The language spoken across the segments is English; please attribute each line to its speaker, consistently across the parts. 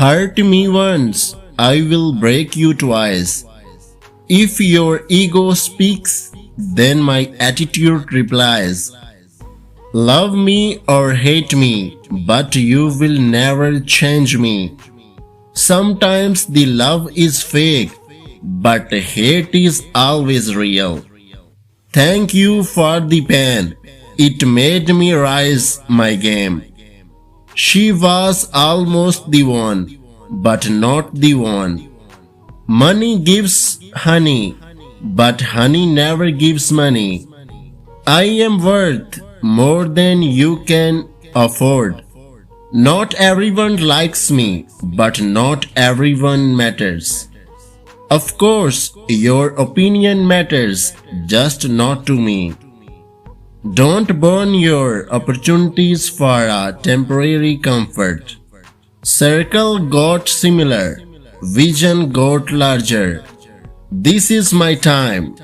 Speaker 1: Hurt me once, I will break you twice. If your ego speaks, then my attitude replies. Love me or hate me, but you will never change me. Sometimes the love is fake, but hate is always real. Thank you for the pain. It made me rise my game. She was almost the one, but not the one. Money gives honey, but honey never gives money. I am worth more than you can afford. Not everyone likes me, but not everyone matters. Of course, your opinion matters, just not to me. Don't burn your opportunities for a temporary comfort. Circle got similar, vision got larger. This is my time.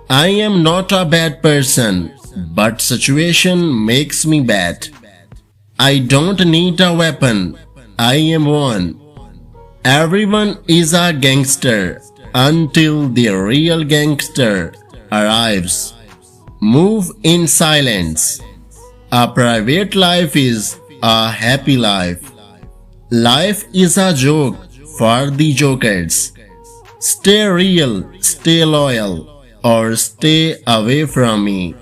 Speaker 1: I am not a bad person, but situation makes me bad. I don't need a weapon, I am one. Everyone is a gangster until the real gangster arrives. Move in silence. A private life is a happy life. Life is a joke for the jokers. Stay real, stay loyal, or stay away from me.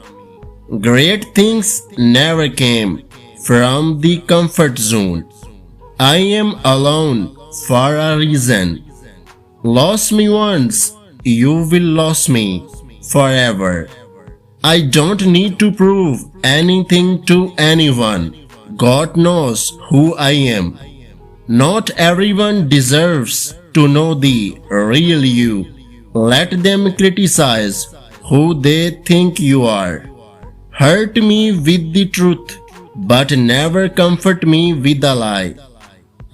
Speaker 1: Great things never came from the comfort zone. I am alone for a reason. Lost me once, you will lose me forever. I don't need to prove anything to anyone. God knows who I am. Not everyone deserves to know the real you. Let them criticize who they think you are. Hurt me with the truth, but never comfort me with a lie.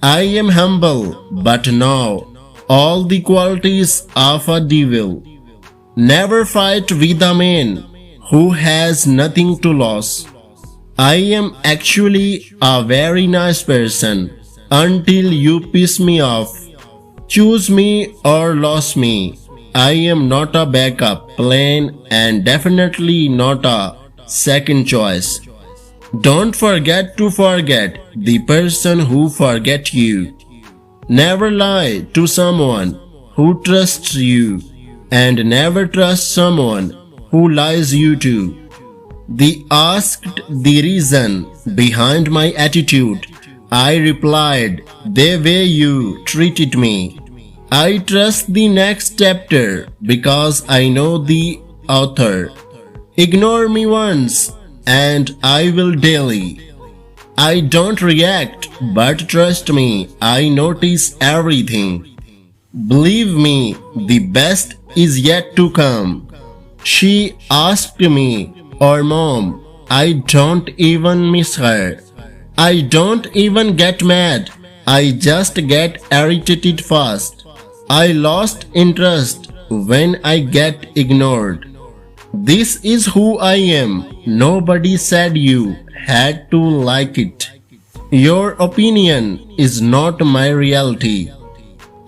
Speaker 1: I am humble, but now all the qualities of a devil. Never fight with a man who has nothing to lose. I am actually a very nice person until you piss me off. Choose me or lose me. I am not a backup plan and definitely not a second choice. Don't forget to forget the person who forget you. Never lie to someone who trusts you, and never trust someone who lies you to. They asked the reason behind my attitude. I replied, the way you treated me. I trust the next chapter because I know the author. Ignore me once and I will daily. I don't react, but trust me, I notice everything. Believe me, the best is yet to come. She asked me, or mom, I don't even miss her. I don't even get mad. I just get irritated fast. I lost interest when I get ignored. This is who I am. Nobody said you had to like it. Your opinion is not my reality.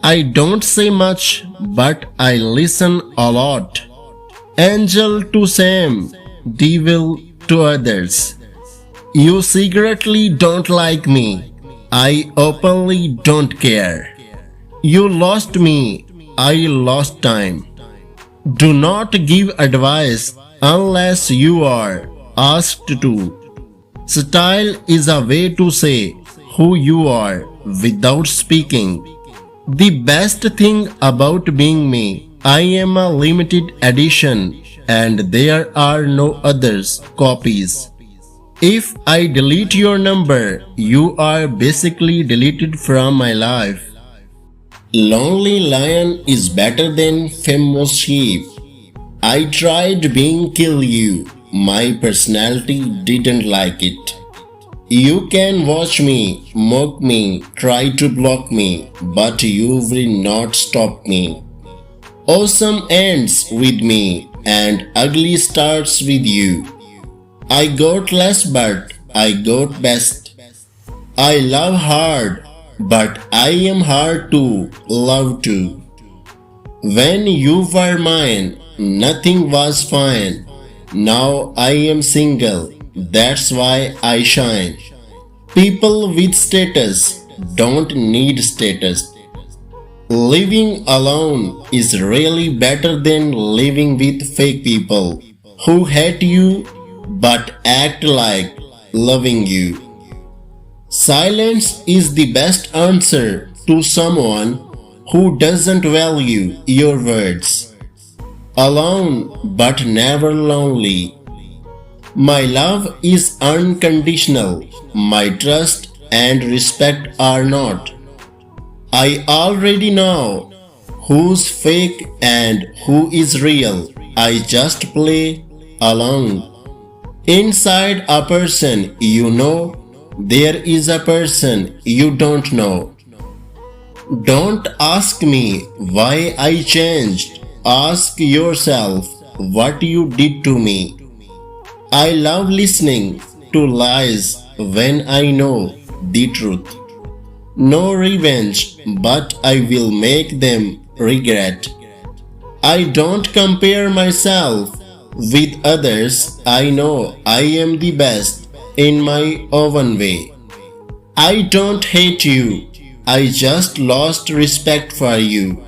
Speaker 1: I don't say much, but I listen a lot. Angel to Sam, devil to others. You secretly don't like me. I openly don't care. You lost me. I lost time. Do not give advice unless you are asked to. Style is a way to say who you are without speaking. The best thing about being me, I am a limited edition and there are no others copies. If I delete your number, you are basically deleted from my life. Lonely lion is better than famous sheep. I tried being kill you. My personality didn't like it. You can watch me, mock me, try to block me, but you will not stop me. Awesome ends with me and ugly starts with you. I got less but I got best. I love hard, but I am hard to love too. When you were mine, nothing was fine. Now I am single, that's why I shine. People with status don't need status. Living alone is really better than living with fake people who hate you but act like loving you. Silence is the best answer to someone who doesn't value your words. Alone but never lonely. My love is unconditional. My trust and respect are not. I already know who's fake and who is real. I just play along. Inside a person you know, there is a person you don't know. Don't ask me why I changed. Ask yourself what you did to me. I love listening to lies when I know the truth. No revenge, but I will make them regret. I don't compare myself with others. I know I am the best in my own way. I don't hate you. I just lost respect for you.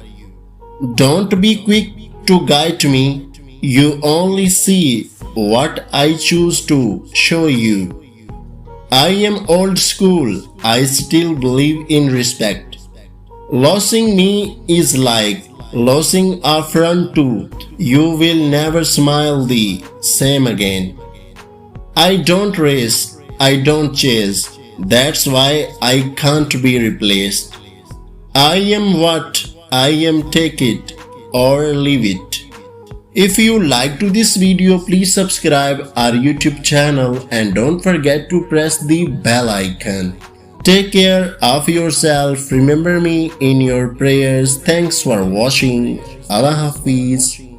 Speaker 1: Don't be quick to guide me. You only see what I choose to show you. I am old school. I still believe in respect. Losing me is like losing a front tooth. You will never smile the same again. I don't race. I don't chase. That's why I can't be replaced. I am what I am, take it or leave it. If you liked this video, please subscribe our YouTube channel and don't forget to press the bell icon. Take care of yourself. Remember me in your prayers. Thanks for watching. Allah Hafiz.